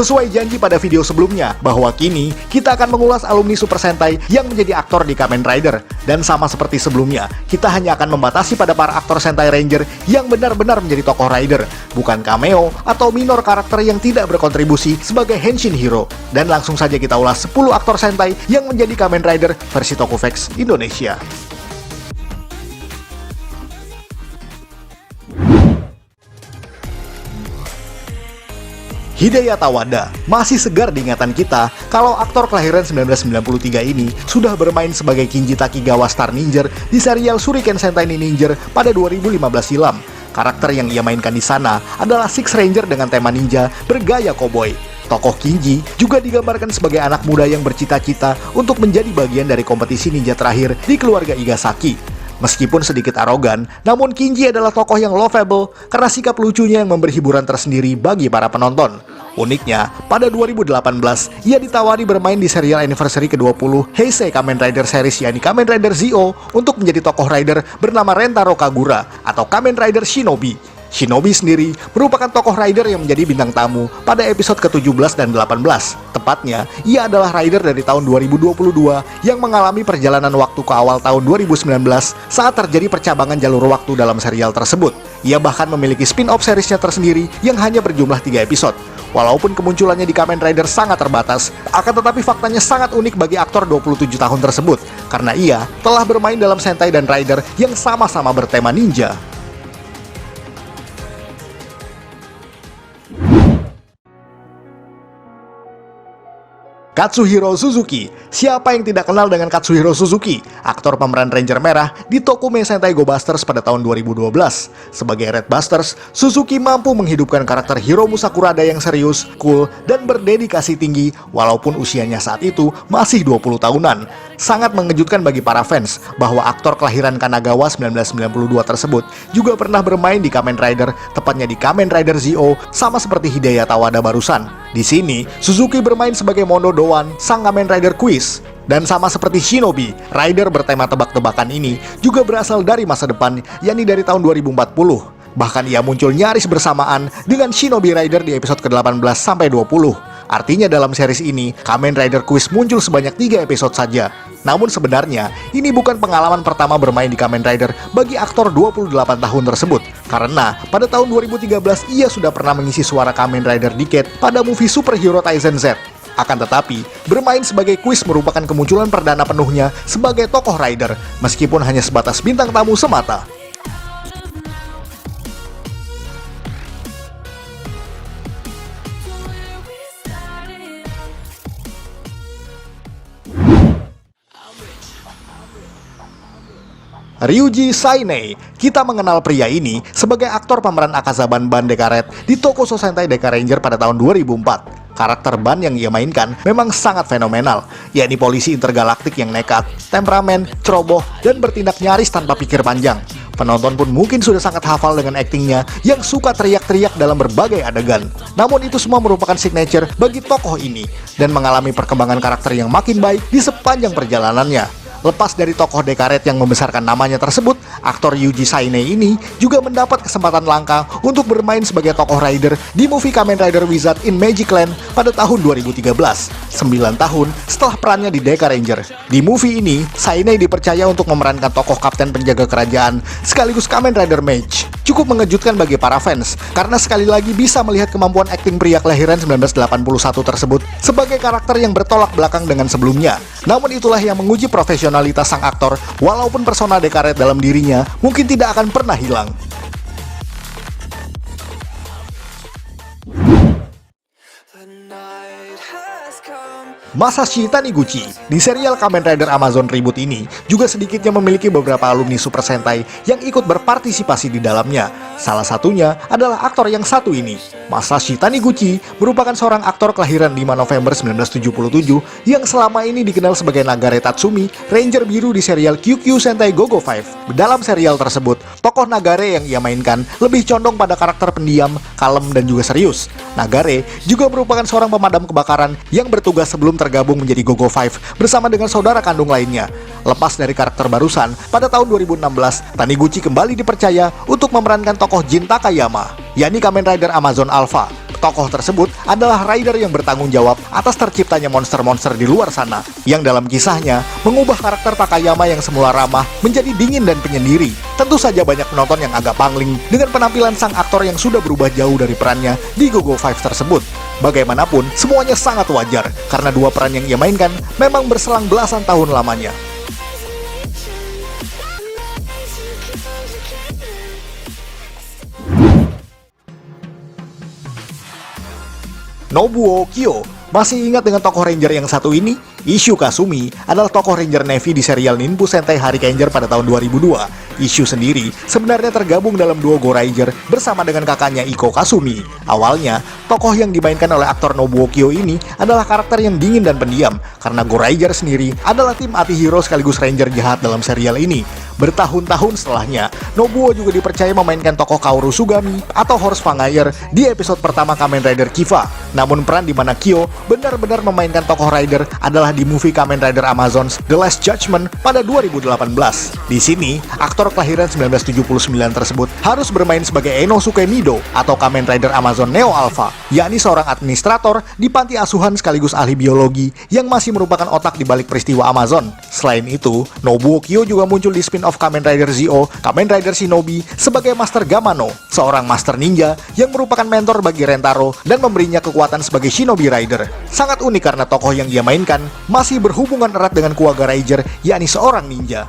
Sesuai janji pada video sebelumnya, bahwa kini kita akan mengulas alumni Super Sentai yang menjadi aktor di Kamen Rider. Dan sama seperti sebelumnya, kita hanya akan membatasi pada para aktor Sentai Ranger yang benar-benar menjadi tokoh Rider, bukan cameo atau minor karakter yang tidak berkontribusi sebagai henshin hero. Dan langsung saja kita ulas 10 aktor Sentai yang menjadi Kamen Rider versi Tokuvex Indonesia. Hidaya Tawada masih segar di ingatan kita kalau aktor kelahiran 1993 ini sudah bermain sebagai Kinji Takigawa Star Ninja di serial Shuriken Sentai Ninja pada 2015 silam. Karakter yang ia mainkan di sana adalah Six Ranger dengan tema ninja bergaya koboi. Tokoh Kinji juga digambarkan sebagai anak muda yang bercita-cita untuk menjadi bagian dari kompetisi ninja terakhir di keluarga Igasaki. Meskipun sedikit arogan, namun Kinji adalah tokoh yang lovable karena sikap lucunya yang memberi hiburan tersendiri bagi para penonton. Uniknya, pada 2018, ia ditawari bermain di serial anniversary ke-20 Heisei Kamen Rider series yakni Kamen Rider Zio untuk menjadi tokoh rider bernama Rentaro Kagura atau Kamen Rider Shinobi. Shinobi sendiri merupakan tokoh rider yang menjadi bintang tamu pada episode ke-17 dan 18. Tepatnya, ia adalah rider dari tahun 2022 yang mengalami perjalanan waktu ke awal tahun 2019 saat terjadi percabangan jalur waktu dalam serial tersebut. Ia bahkan memiliki spin-off seriesnya tersendiri yang hanya berjumlah 3 episode. Walaupun kemunculannya di Kamen Rider sangat terbatas, akan tetapi faktanya sangat unik bagi aktor 27 tahun tersebut, karena ia telah bermain dalam Sentai dan Rider yang sama-sama bertema ninja. Katsuhiro Suzuki. Siapa yang tidak kenal dengan Katsuhiro Suzuki, aktor pemeran Ranger Merah di Tokume Sentai Go Busters pada tahun 2012. Sebagai Red Busters, Suzuki mampu menghidupkan karakter Hiromu Sakurada yang serius, cool, dan berdedikasi tinggi walaupun usianya saat itu masih 20 tahunan. Sangat mengejutkan bagi para fans bahwa aktor kelahiran Kanagawa 1992 tersebut juga pernah bermain di Kamen Rider, tepatnya di Kamen Rider Zio, sama seperti Hidaya Tawada barusan. Di sini, Suzuki bermain sebagai Mono Doan, sang Kamen Rider Quiz. Dan sama seperti Shinobi, rider bertema tebak-tebakan ini juga berasal dari masa depan, yakni dari tahun 2040. Bahkan ia muncul nyaris bersamaan dengan Shinobi Rider di episode ke-18 sampai 20. Artinya dalam series ini, Kamen Rider Quiz muncul sebanyak 3 episode saja. Namun sebenarnya, ini bukan pengalaman pertama bermain di Kamen Rider bagi aktor 28 tahun tersebut. Karena pada tahun 2013 ia sudah pernah mengisi suara Kamen Rider Decade pada movie Superhero Taisen Z. Akan tetapi, bermain sebagai Quiz merupakan kemunculan perdana penuhnya sebagai tokoh rider, meskipun hanya sebatas bintang tamu semata. Ryuji Sainei. Kita mengenal pria ini sebagai aktor pemeran Akazaban Ban Dekaret di Tokusho Sentai Deka Ranger pada tahun 2004. Karakter Ban yang ia mainkan memang sangat fenomenal, yakni polisi intergalaktik yang nekat, temperamen, ceroboh, dan bertindak nyaris tanpa pikir panjang. Penonton pun mungkin sudah sangat hafal dengan aktingnya yang suka teriak-teriak dalam berbagai adegan. Namun itu semua merupakan signature bagi tokoh ini dan mengalami perkembangan karakter yang makin baik di sepanjang perjalanannya. Lepas dari tokoh Dekaret yang membesarkan namanya tersebut, aktor Ryuji Sainei ini juga mendapat kesempatan langka untuk bermain sebagai tokoh rider di movie Kamen Rider Wizard in Magic Land pada tahun 2013, 9 tahun setelah perannya di Deka Ranger. Di movie ini, Sainei dipercaya untuk memerankan tokoh kapten penjaga kerajaan sekaligus Kamen Rider Mage. Cukup mengejutkan bagi para fans, karena sekali lagi bisa melihat kemampuan akting pria kelahiran 1981 tersebut sebagai karakter yang bertolak belakang dengan sebelumnya. Namun itulah yang menguji profesionalitas sang aktor, walaupun persona Dekaret dalam dirinya mungkin tidak akan pernah hilang. Masashi Taniguchi di serial Kamen Rider Amazon Reboot ini juga sedikitnya memiliki beberapa alumni Super Sentai yang ikut berpartisipasi di dalamnya. Salah satunya adalah aktor yang satu ini. Masashi Taniguchi merupakan seorang aktor kelahiran 5 November 1977 yang selama ini dikenal sebagai Nagare Tatsumi, Ranger biru di serial QQ Sentai Go-Go 5. Dalam serial tersebut, tokoh Nagare yang ia mainkan lebih condong pada karakter pendiam, kalem, dan juga serius. Nagare juga merupakan seorang pemadam kebakaran yang bertugas sebelum tergabung menjadi Go-Go 5 bersama dengan saudara kandung lainnya. Lepas dari karakter barusan, pada tahun 2016, Taniguchi kembali dipercaya untuk memerankan tokoh Jin Takayama, yakni Kamen Rider Amazon Alpha. Tokoh tersebut adalah rider yang bertanggung jawab atas terciptanya monster-monster di luar sana, yang dalam kisahnya mengubah karakter Takayama yang semula ramah menjadi dingin dan penyendiri. Tentu saja banyak penonton yang agak pangling dengan penampilan sang aktor yang sudah berubah jauh dari perannya di GoGo 5 tersebut. Bagaimanapun, semuanya sangat wajar karena dua peran yang ia mainkan memang berselang belasan tahun lamanya. Nobuo Kyo. Masih ingat dengan tokoh Ranger yang satu ini? Isshu Kasumi adalah tokoh Ranger Navy di serial Ninpu Sentai Harikanger pada tahun 2002. Isshu sendiri sebenarnya tergabung dalam duo Go Ranger bersama dengan kakaknya Iko Kasumi. Awalnya, tokoh yang dimainkan oleh aktor Nobuo Kyo ini adalah karakter yang dingin dan pendiam, karena Go Ranger sendiri adalah tim anti-hero sekaligus Ranger jahat dalam serial ini. Bertahun-tahun setelahnya, Nobuo juga dipercaya memainkan tokoh Kaoru Sugami atau Horse Fangire di episode pertama Kamen Rider Kiva. Namun peran di mana Kyo benar-benar memainkan tokoh Rider adalah di movie Kamen Rider Amazons The Last Judgment pada 2018. Di sini, aktor kelahiran 1979 tersebut harus bermain sebagai Enosuke Mido atau Kamen Rider Amazon Neo Alpha, yakni seorang administrator di panti asuhan sekaligus ahli biologi yang masih merupakan otak di balik peristiwa Amazon. Selain itu, Nobuo Kyo juga muncul di spin-off Kamen Rider Zio, Kamen Rider Shinobi sebagai Master Gamano, seorang master ninja yang merupakan mentor bagi Rentaro dan memberinya kekuatan sebagai Shinobi Rider. Sangat unik karena tokoh yang dia mainkan masih berhubungan erat dengan Kuwaga Ranger, yakni seorang ninja.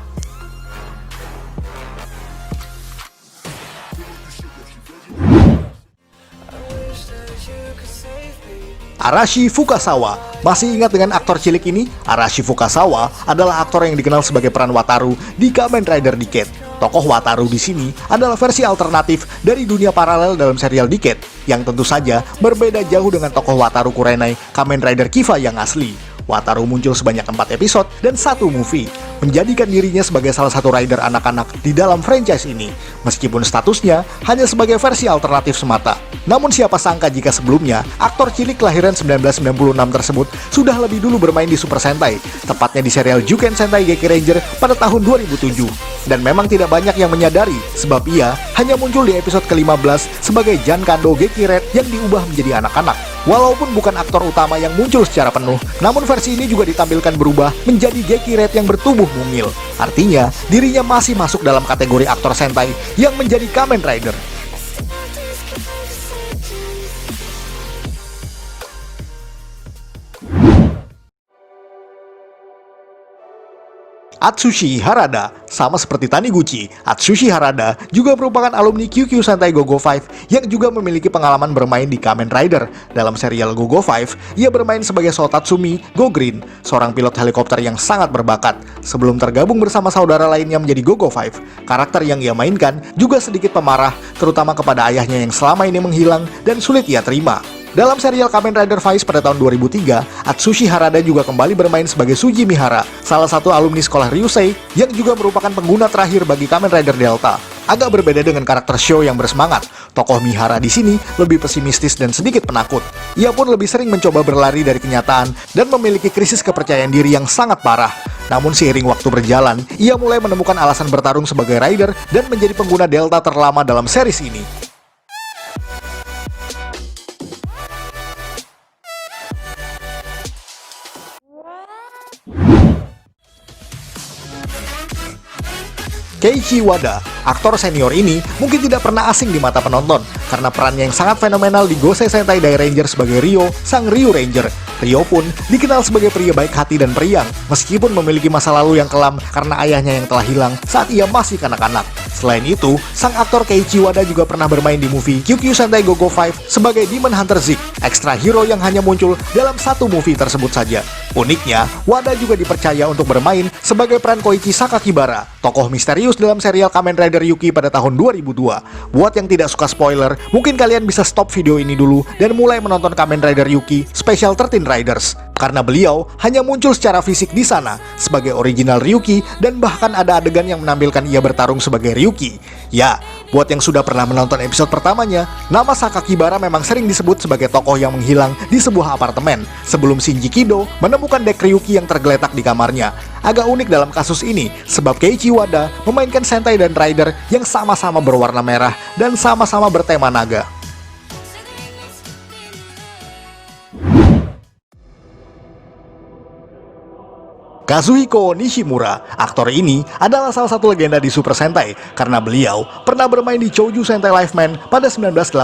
Arashi Fukasawa. Masih ingat dengan aktor cilik ini? Arashi Fukasawa adalah aktor yang dikenal sebagai peran Wataru di Kamen Rider Decade. Tokoh Wataru di sini adalah versi alternatif dari dunia paralel dalam serial Decade, yang tentu saja berbeda jauh dengan tokoh Wataru Kurenai Kamen Rider Kiva yang asli. Wataru muncul sebanyak 4 episode dan 1 movie, menjadikan dirinya sebagai salah satu rider anak-anak di dalam franchise ini, meskipun statusnya hanya sebagai versi alternatif semata. Namun siapa sangka jika sebelumnya, aktor cilik kelahiran 1996 tersebut sudah lebih dulu bermain di Super Sentai, tepatnya di serial Juken Sentai Geki Ranger pada tahun 2007. Dan memang tidak banyak yang menyadari, sebab ia hanya muncul di episode ke-15 sebagai Jan Kando Geki Red yang diubah menjadi anak-anak. Walaupun bukan aktor utama yang muncul secara penuh, namun versi ini juga ditampilkan berubah menjadi Geki Red yang bertubuh mungil. Artinya, dirinya masih masuk dalam kategori aktor Sentai yang menjadi Kamen Rider. Atsushi Harada. Sama seperti Taniguchi, Atsushi Harada juga merupakan alumni QQ Sentai GoGo 5 yang juga memiliki pengalaman bermain di Kamen Rider. Dalam serial GoGo 5, ia bermain sebagai Sotatsumi Go Green, seorang pilot helikopter yang sangat berbakat. Sebelum tergabung bersama saudara lainnya menjadi GoGo 5, karakter yang ia mainkan juga sedikit pemarah, terutama kepada ayahnya yang selama ini menghilang dan sulit ia terima. Dalam serial Kamen Rider Vice pada tahun 2003, Atsushi Harada juga kembali bermain sebagai Suji Mihara, salah satu alumni sekolah Ryusei yang juga merupakan pengguna terakhir bagi Kamen Rider Delta. Agak berbeda dengan karakter Sho yang bersemangat, tokoh Mihara di sini lebih pesimistis dan sedikit penakut. Ia pun lebih sering mencoba berlari dari kenyataan dan memiliki krisis kepercayaan diri yang sangat parah. Namun seiring waktu berjalan, ia mulai menemukan alasan bertarung sebagai rider dan menjadi pengguna Delta terlama dalam series ini. Keiichi Wada. Aktor senior ini mungkin tidak pernah asing di mata penonton karena perannya yang sangat fenomenal di Gosei Sentai Dai Ranger sebagai Ryo, sang Ryu Ranger. Ryo pun dikenal sebagai pria baik hati dan periang, meskipun memiliki masa lalu yang kelam karena ayahnya yang telah hilang saat ia masih kanak-kanak. Selain itu, sang aktor Keiichi Wada juga pernah bermain di movie QQ Sentai GoGo 5 sebagai Demon Hunter Zeke, ekstra hero yang hanya muncul dalam satu movie tersebut saja. Uniknya, Wada juga dipercaya untuk bermain sebagai peran Koichi Sakakibara, tokoh misterius dalam serial Kamen Rider Yuki pada tahun 2002. Buat yang tidak suka spoiler, mungkin kalian bisa stop video ini dulu dan mulai menonton Kamen Rider Yuki Special 13 Riders. Karena beliau hanya muncul secara fisik di sana sebagai original Ryuki dan bahkan ada adegan yang menampilkan ia bertarung sebagai Ryuki. Ya, buat yang sudah pernah menonton episode pertamanya, nama Sakakibara memang sering disebut sebagai tokoh yang menghilang di sebuah apartemen sebelum Shinji Kido menemukan deck Ryuki yang tergeletak di kamarnya. Agak unik dalam kasus ini sebab Keiichi Wada memainkan Sentai dan Rider yang sama-sama berwarna merah dan sama-sama bertema naga. Kazuhiko Nishimura. Aktor ini adalah salah satu legenda di Super Sentai karena beliau pernah bermain di Choujou Sentai Liveman pada 1988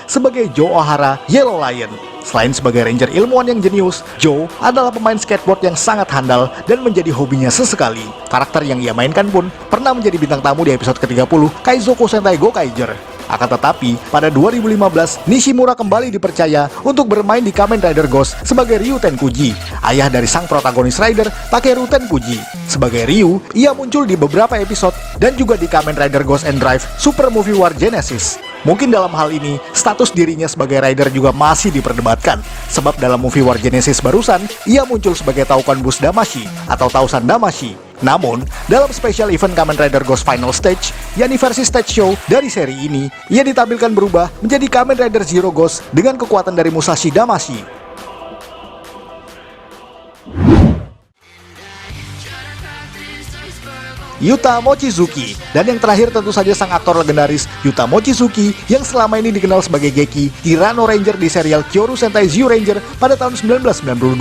sebagai Joe Ohara Yellow Lion. Selain sebagai ranger ilmuwan yang jenius, Joe adalah pemain skateboard yang sangat handal dan menjadi hobinya sesekali. Karakter yang ia mainkan pun pernah menjadi bintang tamu di episode ke-30 Kaizoku Sentai Gokaiger. Akan tetapi, pada 2015, Nishimura kembali dipercaya untuk bermain di Kamen Rider Ghost sebagai Ryu Tenkuji, ayah dari sang protagonis Rider, Takeru Tenkuji. Sebagai Ryu, ia muncul di beberapa episode dan juga di Kamen Rider Ghost and Drive Super Movie War Genesis. Mungkin dalam hal ini, status dirinya sebagai Rider juga masih diperdebatkan, sebab dalam movie War Genesis barusan, ia muncul sebagai Taukan Bus Damashi atau Tausan Damashi. Namun, dalam special event Kamen Rider Ghost Final Stage, yakni versi stage show dari seri ini, ia ditampilkan berubah menjadi Kamen Rider Zero Ghost dengan kekuatan dari Musashi Damashi. Yuta Mochizuki, dan yang terakhir tentu saja sang aktor legendaris Yuta Mochizuki yang selama ini dikenal sebagai Geki, Tyranno Ranger di serial Kyoru Sentai Zyuranger pada tahun 1992.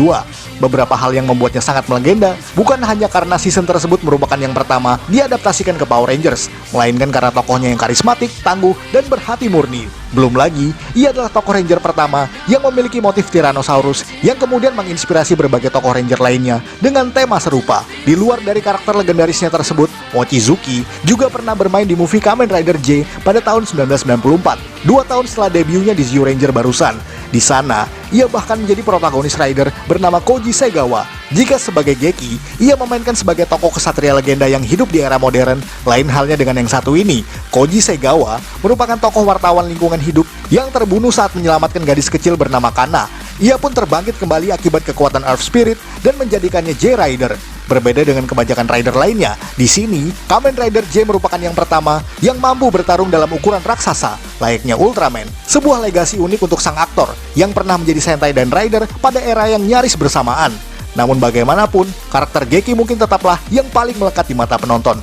Beberapa hal yang membuatnya sangat melegenda bukan hanya karena season tersebut merupakan yang pertama diadaptasikan ke Power Rangers, melainkan karena tokohnya yang karismatik, tangguh, dan berhati murni. Belum lagi, ia adalah tokoh Ranger pertama yang memiliki motif Tyrannosaurus yang kemudian menginspirasi berbagai tokoh Ranger lainnya dengan tema serupa. Di luar dari karakter legendarisnya tersebut, Mochizuki juga pernah bermain di movie Kamen Rider J pada tahun 1994, 2 tahun setelah debutnya di Zyuranger barusan. Di sana, ia bahkan menjadi protagonis Rider bernama Koji Segawa. Jika sebagai Geki, ia memainkan sebagai tokoh kesatria legenda yang hidup di era modern. Lain halnya dengan yang satu ini, Koji Segawa merupakan tokoh wartawan lingkungan hidup yang terbunuh saat menyelamatkan gadis kecil bernama Kana. Ia pun terbangkit kembali akibat kekuatan Earth Spirit dan menjadikannya J-Rider. Berbeda dengan kebanyakan Rider lainnya, di sini Kamen Rider J merupakan yang pertama yang mampu bertarung dalam ukuran raksasa, layaknya Ultraman. Sebuah legasi unik untuk sang aktor yang pernah menjadi Sentai dan Rider pada era yang nyaris bersamaan. Namun bagaimanapun, karakter Geki mungkin tetaplah yang paling melekat di mata penonton.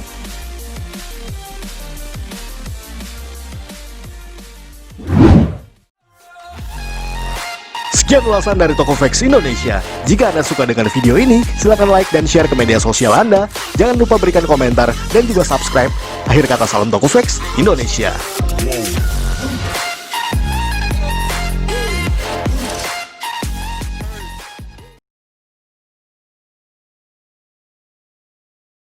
Sekian ulasan dari Tokofax Indonesia. Jika Anda suka dengan video ini, silakan like dan share ke media sosial Anda. Jangan lupa berikan komentar dan juga subscribe. Akhir kata, salam Tokofax Indonesia.